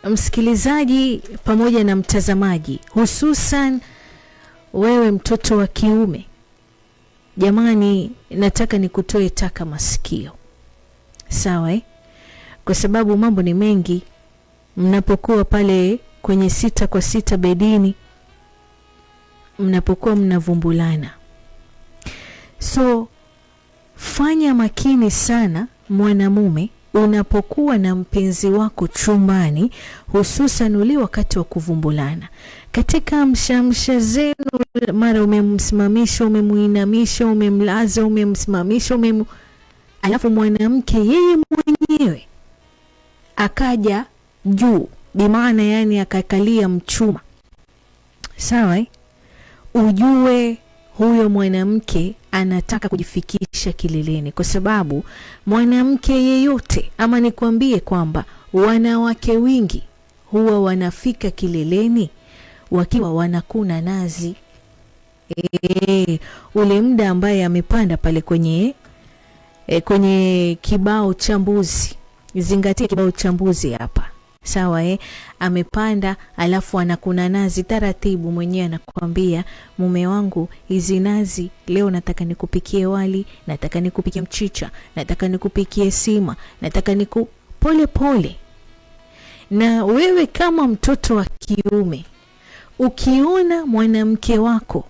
msikilizaji pamoja na mtazamaji, hususan wewe mtoto wa kiume, jamani, nataka nikutoe taka masikio. Sawa Kwa sababu mambo ni mengi mnapokuwa pale kwenye 6 kwa 6 bedini, mnapokuwa mnavumbulana. So fanya makini sana mwanamume unapokuwa na mpenzi wako chumbani, hususan ule wakati wa kuvumbulana. Katika mshamsha zenu, mara umemsimamisha, umemuinamisha, umemlaza, umemsimamisha, alafu mwanamke yeye mwenyewe akaja juu, bimaana yani akakalia mchuma. Sawa Ujue huyo mwanamke anataka kujifikisha kileleni, kwa sababu mwanamke yeyote, ama nikwambie kwamba wanawake wingi huwa wanafika kileleni wakiwa wanakuna nazi. Ule muda ambaye amepanda pale kwenye kibao cha mbuzi. Zingatia kibao cha mbuzi hapa. Sawa amepanda, alafu anakuna nazi taratibu, mwenyewe anakuambia, mume wangu, hizi nazi leo nataka nikupikie wali, nataka nikupikie mchicha, nataka nikupikie sima, nataka pole pole. Na wewe kama mtoto wa kiume, ukiona mwanamke wako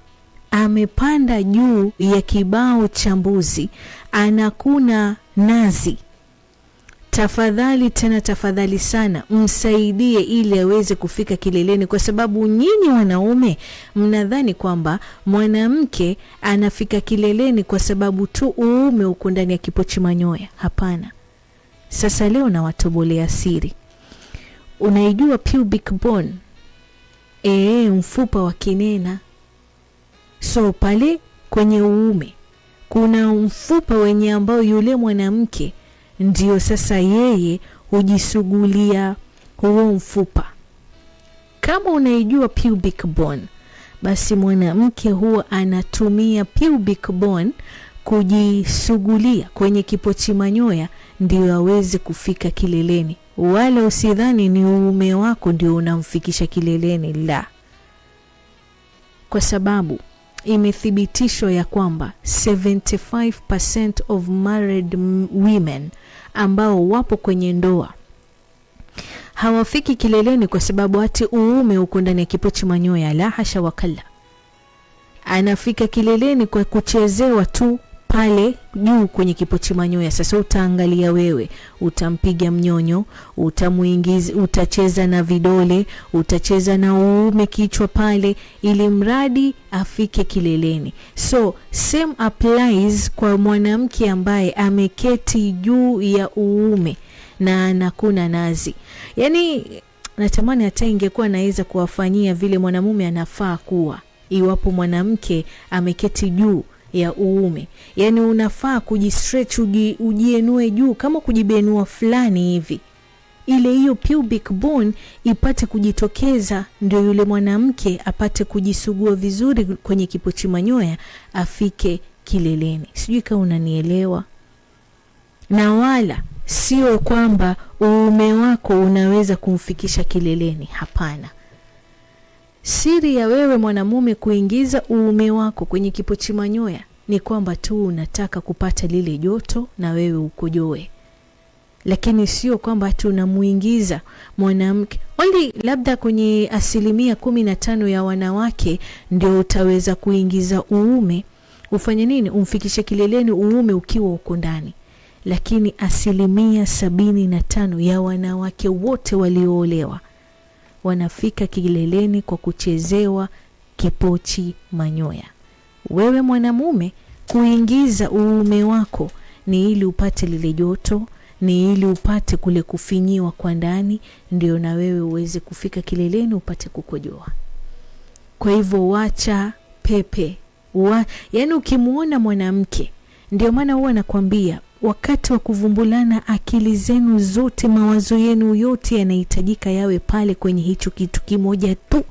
amepanda juu ya kibao cha mbuzi anakuna nazi, tafadhali tena tafadhali sana msaidie ili aweze kufika kileleni, kwa sababu nyinyi wanaume mnadhani kwamba mwanamke anafika kileleni kwa sababu tu uume uko ndani ya kipochi manyoya. Hapana. Sasa leo na watobolea siri. Unaijua pubic bone? Mfupa wa kinena. So pale kwenye uume kuna mfupa wenye ambao yule mwanamke ndio sasa yeye hujisugulia huo mfupa. Kama unaijua pubic bone, basi mwanamke huwa anatumia pubic bone kujisugulia kwenye kipochi manyoya ndio aweze kufika kileleni. Wala usidhani ni uume wako ndio unamfikisha kileleni, la. Kwa sababu imethibitishwa ya kwamba 75% of married women ambao wapo kwenye ndoa hawafiki kileleni kwa sababu ati uume uko ndani ya kipochi manyoya. La hasha wakala. Anafika kileleni kwa kuchezewa tu pale juu kwenye kipochi manyoya. Sasa utaangalia wewe, utampiga mnyonyo, utamuingiza, utacheza na vidole, utacheza na uume kichwa pale, ili mradi afike kileleni. So same applies kwa mwanamke ambaye ameketi juu ya uume na anakuna nazi. Yani natamani hata ingekuwa naweza kuwafanyia vile mwanamume anafaa kuwa, iwapo mwanamke ameketi juu ya uume. Yani unafaa kujistretch, ujienue juu kama kujibenua fulani hivi, ile hiyo pubic bone ipate kujitokeza, ndio yule mwanamke apate kujisugua vizuri kwenye kipochi manyoya, afike kileleni. Sijui kama unanielewa. Na wala sio kwamba uume wako unaweza kumfikisha kileleni, hapana. Siri ya wewe mwanamume kuingiza uume wako kwenye kipochi manyoya ni kwamba tu unataka kupata lile joto na wewe ukojoe. Lakini sio kwamba tu unamuingiza mwanamke. Only labda kwenye 15% ya wanawake ndio utaweza kuingiza uume. Ufanye nini? Umfikishe kileleni uume ukiwa uko ndani. Lakini 75% ya wanawake wote walioolewa wanafika kileleni kwa kuchezewa kipochi manyoya. Wewe mwanamume, kuingiza uume wako ni ili upate lile joto, ni ili upate kule kufinyiwa kwa ndani, ndio na wewe uweze kufika kileleni upate kukojoa. Kwa hivyo wacha pepe. Yani ukimuona mwanamke, ndio maana huwa nakwambia wakati wa kuvumbulana, akili zenu zote, mawazo yenu yote yanahitajika yawe pale kwenye hicho kitu kimoja tu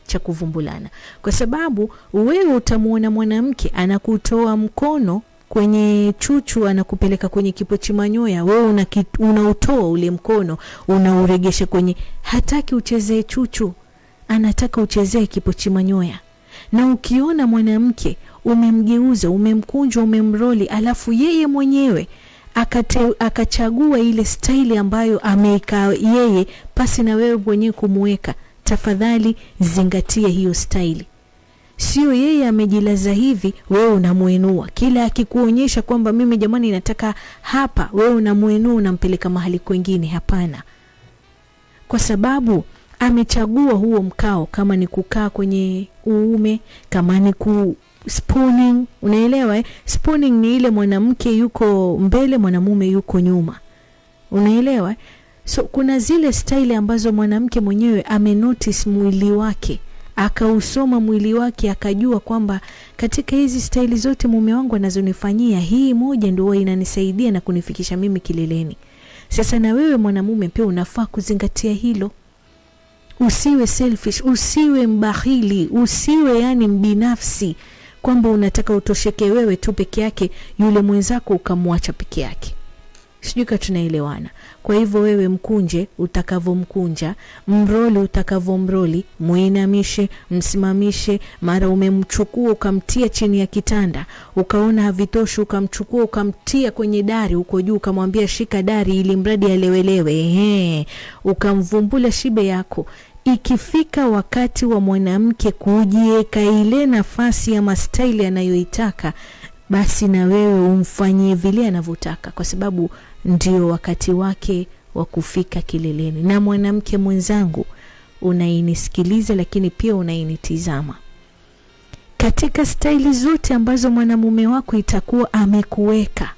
cha kuvumbulana. Kwa sababu wewe utamuona mwanamke anakutoa mkono kwenye chuchu anakupeleka kwenye kipochi manyoya, wewe unautoa ule mkono unauregesha kwenye, hataki uchezee chuchu, anataka uchezee kipochi manyoya. Na ukiona mwanamke umemgeuza, umemkunja, umemroli, alafu yeye mwenyewe akachagua ile style ambayo ameika yeye pasi na wewe mwenyewe kumuweka, tafadhali zingatia hiyo style. Sio yeye amejilaza hivi, wewe unamuinua. Kila akikuonyesha kwamba mimi jamani nataka hapa, wewe unamuinua unampeleka mahali kwingine. Hapana. Kwa sababu amechagua huo mkao, kama ni kukaa kwenye uume, kama ni spooning, unaelewa spooning ni ile mwanamke yuko mbele, mwanamume yuko nyuma, unaelewa. So kuna zile style ambazo mwanamke mwenyewe amenotice mwili wake, akausoma mwili wake, akajua kwamba katika hizi style zote mume wangu anazonifanyia, hii moja ndio inanisaidia na kunifikisha mimi kileleni. Sasa na wewe mwanamume pia unafaa kuzingatia hilo. Usiwe selfish, usiwe mbahili, usiwe yani mbinafsi kwamba unataka utosheke wewe tu peke yake, yule mwenzako ukamwacha peke yake. Sijui kama tunaelewana. Kwa hivyo wewe mkunje utakavomkunja, mroli utakavomroli, muinamishe, msimamishe. Mara umemchukua ukamtia chini ya kitanda, ukaona havitoshi, ukamchukua ukamtia kwenye dari uko juu, ukamwambia shika dari ili mradi alewelewe, ukamvumbula shibe yako. Ikifika wakati wa mwanamke kujiweka ile nafasi ya mastaili anayoitaka, basi na wewe umfanyie vile anavyotaka, kwa sababu ndio wakati wake wa kufika kileleni. Na mwanamke mwenzangu unainisikiliza, lakini pia unainitizama, katika staili zote ambazo mwanamume wako itakuwa amekuweka,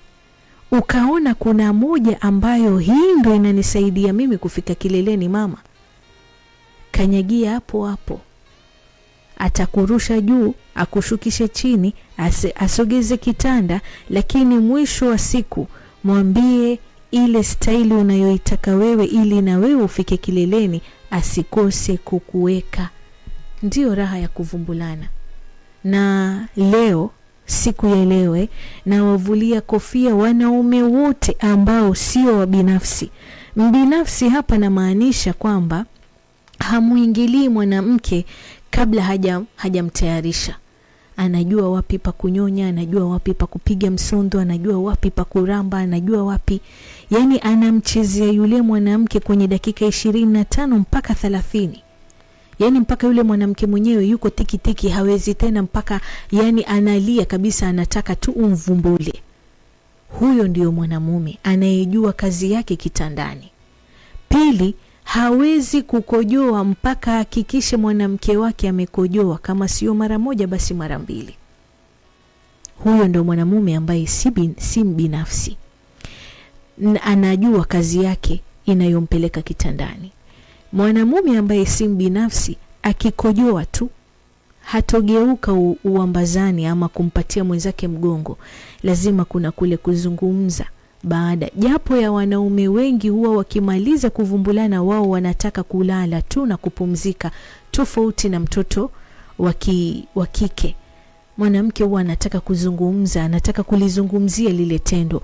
ukaona kuna moja ambayo hii ndio inanisaidia mimi kufika kileleni, mama, kanyagia hapo hapo. Atakurusha juu, akushukishe chini, asogeze kitanda, lakini mwisho wa siku mwambie ile staili unayoitaka wewe, ili na wewe ufike kileleni, asikose kukuweka. Ndio raha ya kuvumbulana. Na leo, siku ya leo, na wavulia kofia wanaume wote ambao sio wa binafsi. Mbinafsi hapa na maanisha kwamba hamuingilii mwanamke kabla hajamtayarisha. Anajua wapi pa kunyonya, anajua wapi pa kupiga msondo, anajua wapi pa kuramba, anajua wapi. Yani anamchezea yule mwanamke kwenye dakika 25 mpaka 30. Yani mpaka yule mwanamke mwenyewe yuko tiki tiki, hawezi tena, mpaka yani analia kabisa, anataka tu umvumbule. Huyo ndio mwanamume anayejua kazi yake kitandani. Pili, hawezi kukojoa mpaka hakikishe mwanamke wake amekojoa, kama sio mara moja basi mara mbili. Huyo ndio mwanamume ambaye si binafsi, anajua kazi yake inayompeleka kitandani. Mwanamume ambaye si binafsi akikojoa tu, hatogeuka uambazani ama kumpatia mwenzake mgongo. Lazima kuna kule kuzungumza baada. Japo ya wanaume wengi huwa wakimaliza kuvumbulana wao wanataka kulala tu na kupumzika, tofauti na mtoto wa kike. Mwanamke huwa anataka kuzungumza, anataka kulizungumzia lile tendo,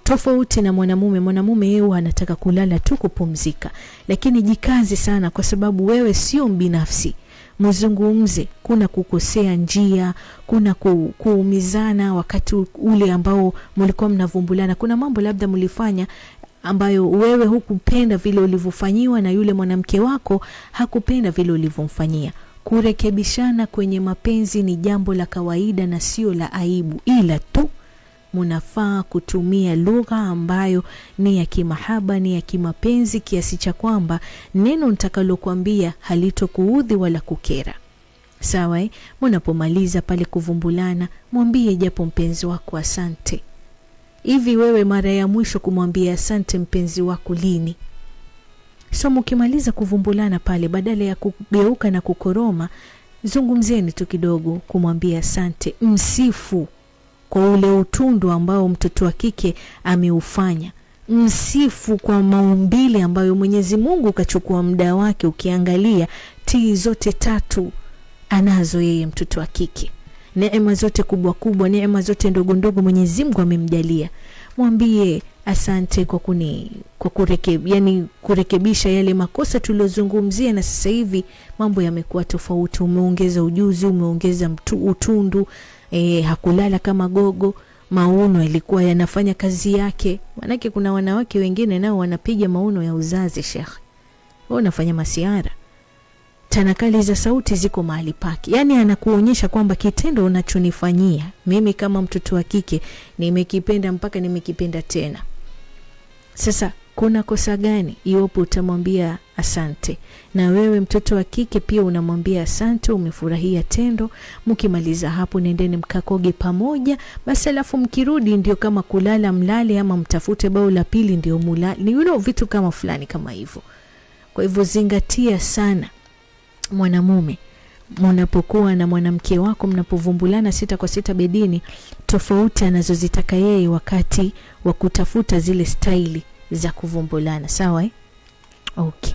tofauti na mwanamume. Mwanamume yeye huwa anataka kulala tu, kupumzika. Lakini jikaze sana, kwa sababu wewe sio mbinafsi. Mzungumze, kuna kukosea njia, kuna kuumizana wakati ule ambao mlikuwa mnavumbulana. Kuna mambo labda mlifanya ambayo wewe hukupenda vile ulivyofanyiwa, na yule mwanamke wako hakupenda vile ulivyomfanyia. Kurekebishana kwenye mapenzi ni jambo la kawaida na sio la aibu, ila tu munafaa kutumia lugha ambayo ni ya kimahaba, ni ya kimapenzi, kiasi cha kwamba neno nitakalokuambia halitokuudhi wala kukera. Sawa? Mnapomaliza pale kuvumbulana, mwambie japo mpenzi wako asante. Hivi wewe mara ya mwisho kumwambia asante mpenzi wako lini? So mkimaliza kuvumbulana pale, badala ya kugeuka na kukoroma, zungumzeni tu kidogo kumwambia asante. Msifu kwa ule utundu ambao mtoto wa kike ameufanya. Msifu kwa maumbile ambayo Mwenyezi Mungu kachukua muda wake. Ukiangalia tii zote 3 anazo yeye mtoto wa kike. neema zote kubwa kubwa, neema zote ndogo ndogo Mwenyezi Mungu amemjalia. Mwambie asante kwa kurekebisha yale makosa tuliyozungumzia, na sasa hivi mambo yamekuwa tofauti. Umeongeza ujuzi, umeongeza utundu, hakulala kama gogo, mauno ilikuwa yanafanya kazi yake. Manake kuna wanawake wengine nao wanapiga mauno ya uzazi Sheikh. Wao wanafanya masiara. Tanakali za sauti ziko mahali pake. Yani anakuonyesha kwamba kitendo unachonifanyia mimi kama mtoto wa kike nimekipenda mpaka nimekipenda tena. Sasa kuna kosa gani iwapo utamwambia asante? Na wewe mtoto wa kike pia unamwambia asante, umefurahia tendo. Mkimaliza hapo nendeni mkakoge pamoja, basi alafu mkirudi ndio kama kulala mlale, ama mtafute bao la pili ndio mulale. Ni vitu kama fulani kama hivyo. Kwa hivyo zingatia sana mwanamume, mnapokuwa na mwanamke wako, mnapovumbulana 6 kwa 6 bedini, tofauti anazozitaka yeye wakati wa kutafuta zile staili za kuvumbulana. Sawa Okay.